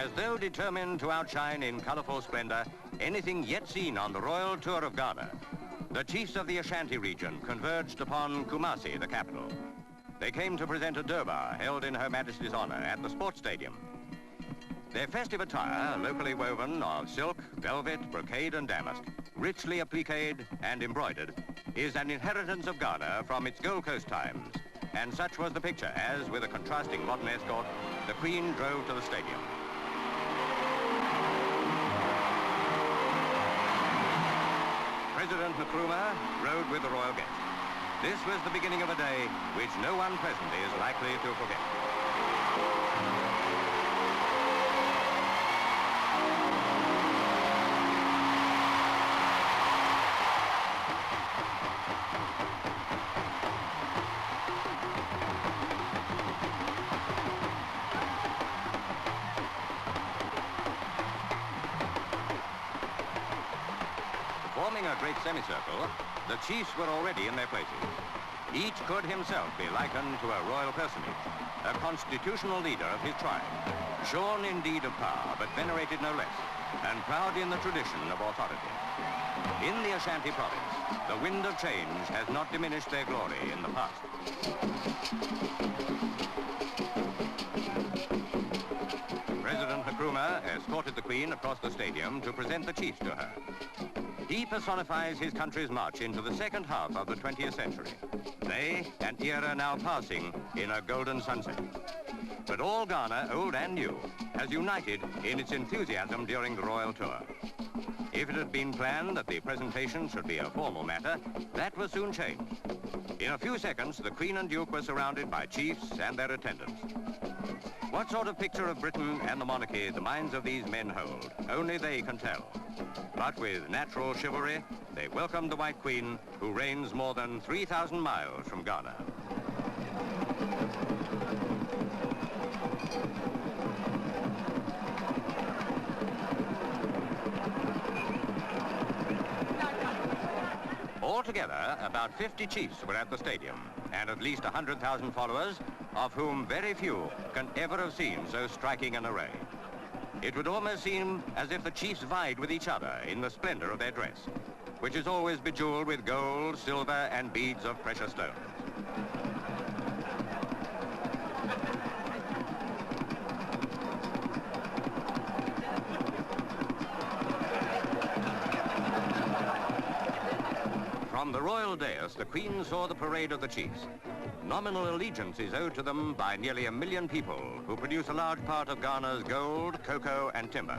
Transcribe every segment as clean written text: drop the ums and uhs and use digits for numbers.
As though determined to outshine in colourful splendour anything yet seen on the royal tour of Ghana, the chiefs of the Ashanti region converged upon Kumasi, the capital. They came to present a durbar held in Her Majesty's honour at the sports stadium. Their festive attire, locally woven of silk, velvet, brocade and damask, richly appliqued and embroidered, is an inheritance of Ghana from its Gold Coast times. And such was the picture as, with a contrasting modern escort, the Queen drove to the stadium. President Nkrumah rode with the royal guest. This was the beginning of a day which no one present is likely to forget. Forming a great semicircle, the chiefs were already in their places. Each could himself be likened to a royal personage, a constitutional leader of his tribe, shorn indeed of power, but venerated no less, and proud in the tradition of authority. In the Ashanti province, the wind of change has not diminished their glory in the past. President Nkrumah escorted the Queen across the stadium to present the chiefs to her. He personifies his country's march into the second half of the 20th century. They, an era now passing in a golden sunset. But all Ghana, old and new, has united in its enthusiasm during the royal tour. If it had been planned that the presentation should be a formal matter, that was soon changed. In a few seconds, the Queen and Duke were surrounded by chiefs and their attendants. What sort of picture of Britain and the monarchy the minds of these men hold, only they can tell. But with natural chivalry, they welcomed the White Queen, who reigns more than 3,000 miles from Ghana. Altogether, about 50 chiefs were at the stadium, and at least 100,000 followers, of whom very few can ever have seen so striking an array. It would almost seem as if the chiefs vied with each other in the splendor of their dress, which is always bejeweled with gold, silver, and beads of precious stones. From the royal dais, the Queen saw the parade of the chiefs. Nominal allegiance is owed to them by nearly 1 million people who produce a large part of Ghana's gold, cocoa and timber.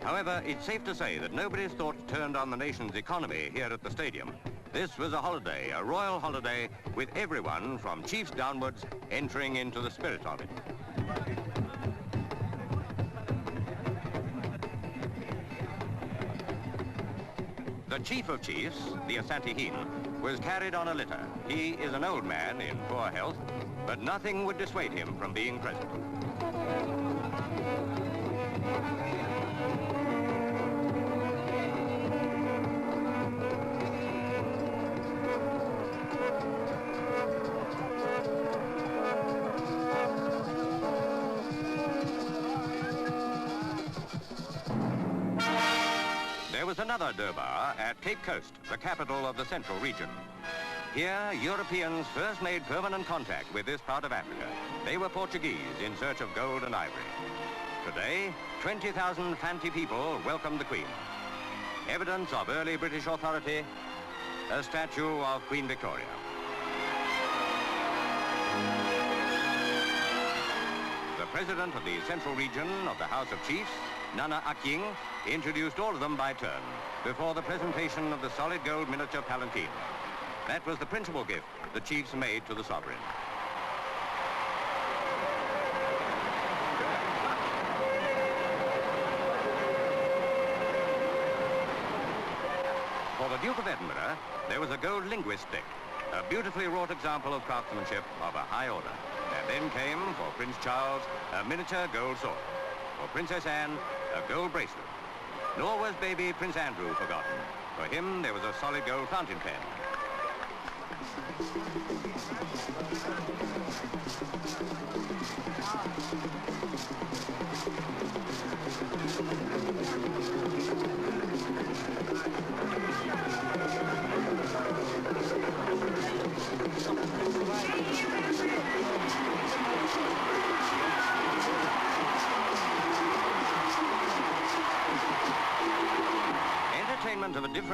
However, it's safe to say that nobody's thoughts turned on the nation's economy here at the stadium. This was a holiday, a royal holiday, with everyone from chiefs downwards entering into the spirit of it. The chief of chiefs, the Asante, was carried on a litter. He is an old man in poor health, but nothing would dissuade him from being present. There was another durbar at Cape Coast, the capital of the central region. Here, Europeans first made permanent contact with this part of Africa. They were Portuguese in search of gold and ivory. Today, 20,000 Fanti people welcomed the Queen. Evidence of early British authority, a statue of Queen Victoria. The president of the central region of the House of Chiefs, Nana Akying, introduced all of them by turn before the presentation of the solid gold miniature palanquin. That was the principal gift the chiefs made to the sovereign. For the Duke of Edinburgh, there was a gold linguist stick, a beautifully wrought example of craftsmanship of a high order. And then came, for Prince Charles, a miniature gold sword. For Princess Anne, a gold bracelet. Nor was baby Prince Andrew forgotten. For him, there was a solid gold fountain pen.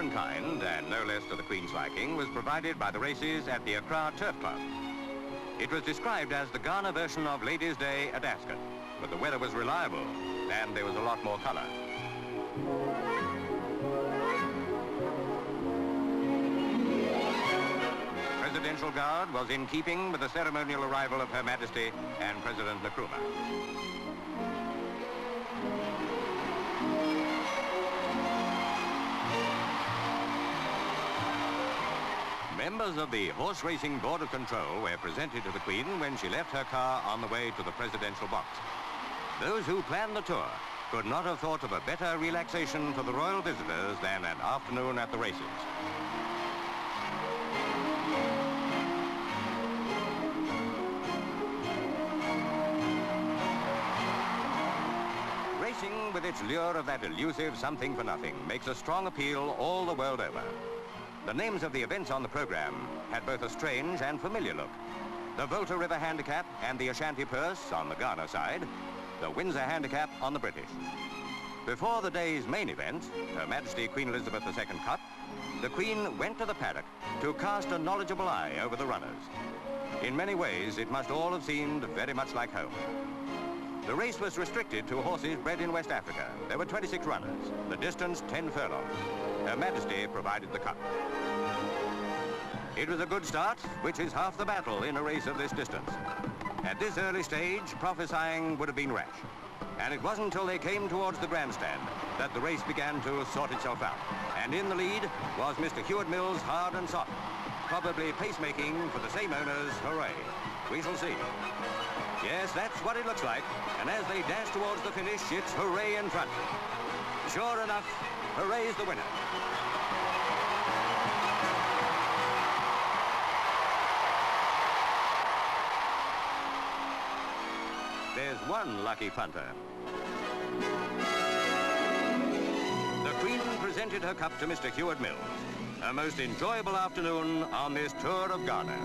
own kind, and no less to the Queen's liking, was provided by the races at the Accra Turf Club. It was described as the Ghana version of Ladies' Day at Ascot, but the weather was reliable, and there was a lot more colour. Presidential Guard was in keeping with the ceremonial arrival of Her Majesty and President Nkrumah. Members of the Horse Racing Board of Control were presented to the Queen when she left her car on the way to the presidential box. Those who planned the tour could not have thought of a better relaxation for the royal visitors than an afternoon at the races. Racing, with its lure of that elusive something for nothing, makes a strong appeal all the world over. The names of the events on the program had both a strange and familiar look. The Volta River Handicap and the Ashanti Purse on the Ghana side, the Windsor Handicap on the British. Before the day's main event, Her Majesty Queen Elizabeth II Cup, the Queen went to the paddock to cast a knowledgeable eye over the runners. In many ways, it must all have seemed very much like home. The race was restricted to horses bred in West Africa. There were 26 runners, the distance 10 furlongs. Her Majesty provided the cup. It was a good start, which is half the battle in a race of this distance. At this early stage, prophesying would have been rash. And it wasn't until they came towards the grandstand that the race began to sort itself out. And in the lead was Mr. Hewitt Mills, hard and soft. Probably pacemaking for the same owners, hooray. We shall see. Yes, that's what it looks like. And as they dash towards the finish, it's hooray in front. Sure enough, hooray is the winner. There's one lucky punter. The Queen presented her cup to Mr. Hewitt Mills. A most enjoyable afternoon on this tour of Ghana.